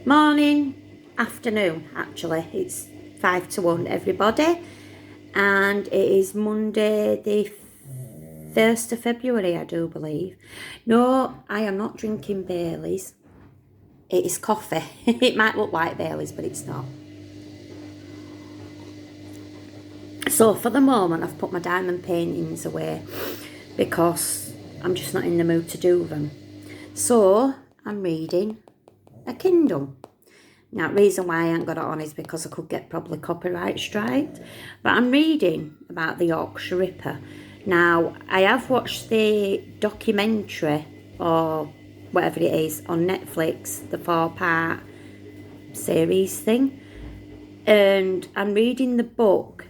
Morning, afternoon actually, it's 5 to 1 everybody, and it is Monday the 1st of February I do believe. No, I am not drinking Baileys, it is coffee. It might look like Baileys but it's not. So for the moment I've put my diamond paintings away because I'm just not in the mood to do them. So I'm reading a Kindle. Now, the reason why I ain't got it on is because I could get probably copyright striked. But I'm reading about the Yorkshire Ripper. Now, I have watched the documentary, or whatever it is, on Netflix, the 4-part series thing. And I'm reading the book.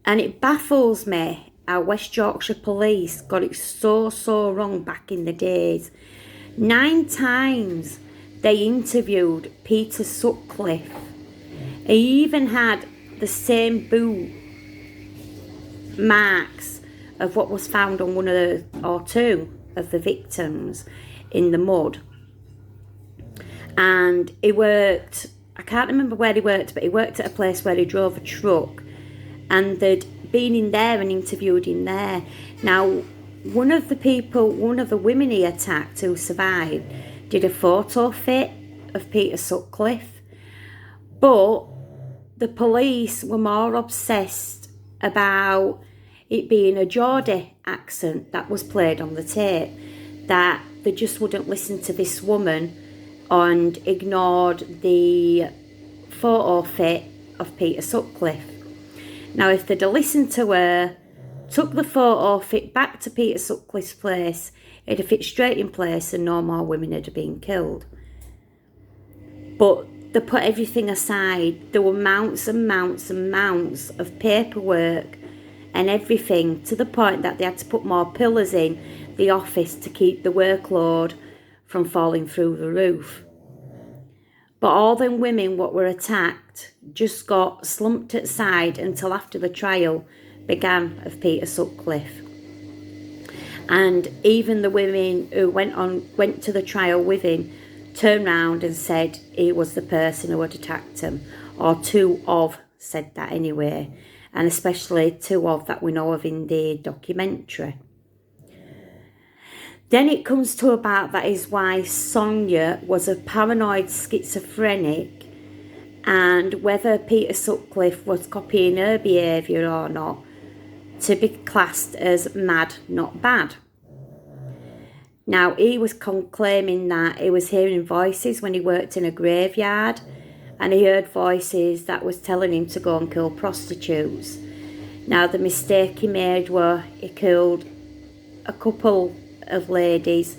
And it baffles me how West Yorkshire Police got it so wrong back in the days. 9 times they interviewed Peter Sutcliffe. He even had the same boot marks of what was found on one of the, or two of the victims in the mud. And he worked, I can't remember where he worked, but he worked at a place where he drove a truck, and they'd been in there and interviewed him there. Now, one of the women he attacked who survived did a photo fit of Peter Sutcliffe, but the police were more obsessed about it being a Geordie accent that was played on the tape, that they just wouldn't listen to this woman and ignored the photo fit of Peter Sutcliffe. Now, if they'd have listened to her, took the photo fit back to Peter Sutcliffe's place, it'd have fit straight in place and no more women had been killed. But they put everything aside. There were mounts and mounts and mounts of paperwork and everything, to the point that they had to put more pillars in the office to keep the workload from falling through the roof. But all them women what were attacked just got slumped aside until after the trial began of Peter Sutcliffe. And even the women who went to the trial with him turned round and said he was the person who had attacked him, or two of said that anyway, and especially two of that we know of in the documentary. Then it comes to about that his wife Sonia was a paranoid schizophrenic, and whether Peter Sutcliffe was copying her behaviour or not, to be classed as mad, not bad. Now, he was claiming that he was hearing voices when he worked in a graveyard, and he heard voices that was telling him to go and kill prostitutes. Now, the mistake he made was he killed a couple of ladies,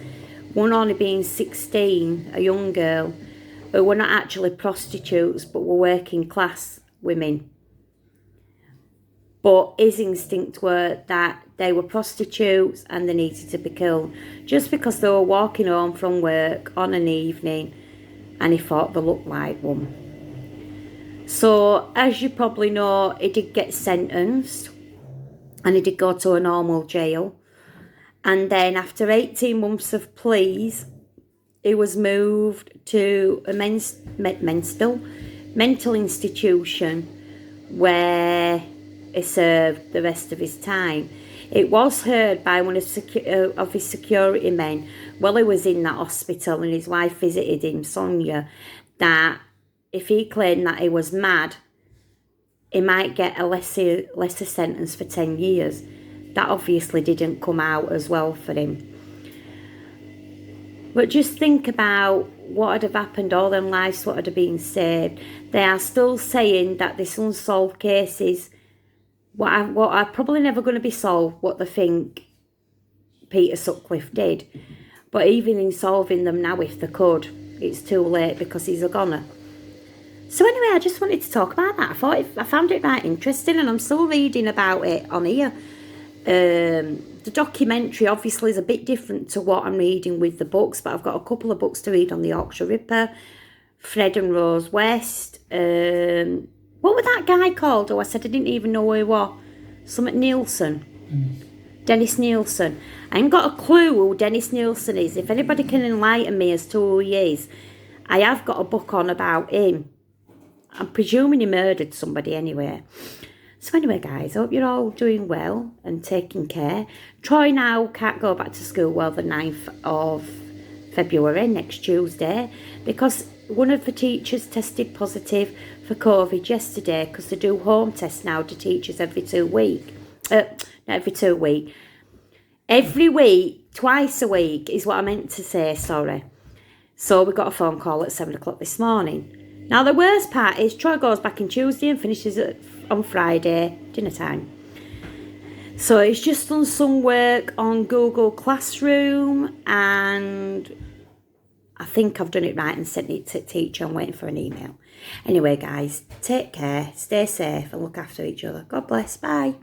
one only being 16, a young girl, who were not actually prostitutes but were working class women. But his instinct were that they were prostitutes and they needed to be killed just because they were walking home from work on an evening and he thought they looked like one. So, as you probably know, he did get sentenced and he did go to a normal jail. And then after 18 months of pleas, he was moved to a mental institution where he served the rest of his time. It was heard by one of his security men while he was in that hospital and his wife visited him, Sonia, that if he claimed that he was mad, he might get a lesser sentence for 10 years. That obviously didn't come out as well for him. But just think about what would have happened, all them lives what would have been saved. They are still saying that this unsolved cases, what are probably never going to be solved, what they think Peter Sutcliffe did. But even in solving them now, if they could, it's too late because he's a goner. So anyway, I just wanted to talk about that. I found it right interesting, and I'm still reading about it on here. The documentary obviously is a bit different to what I'm reading with the books, but I've got a couple of books to read on the Yorkshire Ripper, Fred and Rose West. What was that guy called? Oh, I said I didn't even know who he was. Something Nielsen. Dennis Nielsen. I ain't got a clue who Dennis Nielsen is. If anybody can enlighten me as to who he is, I have got a book on about him. I'm presuming he murdered somebody anyway. So anyway, guys, I hope you're all doing well and taking care. Troy now can't go back to school, well, the 9th of February, next Tuesday, because one of the teachers tested positive for COVID yesterday, because they do home tests now to teachers every 2 weeks. Not every 2 weeks. Every week, twice a week is what I meant to say, sorry. So we got a phone call at 7 o'clock this morning. Now the worst part is Troy goes back on Tuesday and finishes on Friday, dinner time. So he's just done some work on Google Classroom, and I think I've done it right and sent it to teacher. I'm waiting for an email. Anyway, guys, take care, stay safe and look after each other. God bless, bye.